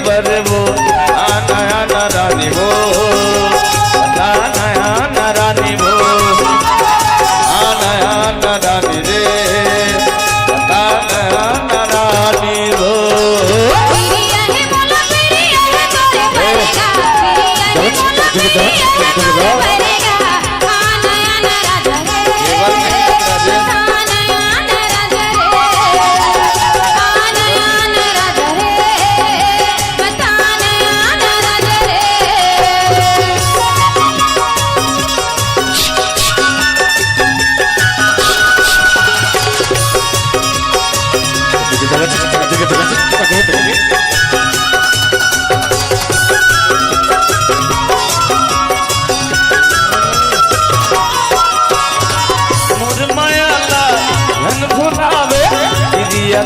बरबो आना आना रानी वो आना आना रानी वो आना आना रानी रे आना आना रानी वो प्रिया है मोला प्रिया है तोरे परेगा प्रिया है मोला प्रिया है तोरे परेगा आना आना राजा रे आना आना राजा रे आना आना राजा रे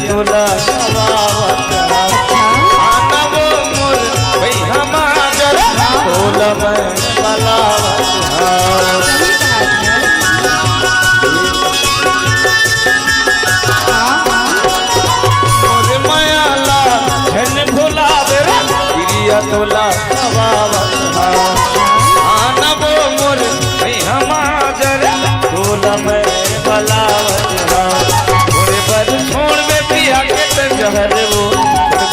तोला आना वो मोर भाई हमार तोला मैं मोर मायाला झन भुलावे प्रिया तोला आना वो मोर भाई हमार तोला मैं जहर वो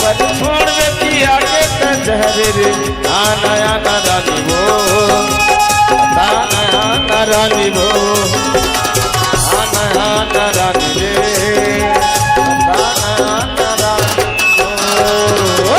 बद छोड़ में पिया के जहर रे आना आना रानी वो आना आना रानी वो आना आना रानी रे आना आना रानी वो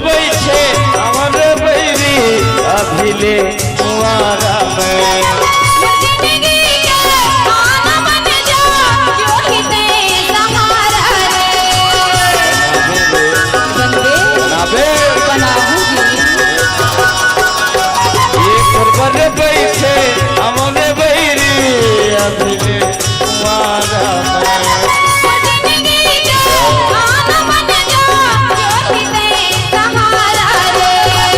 बैठे अमर बैरी अभिले कुआरा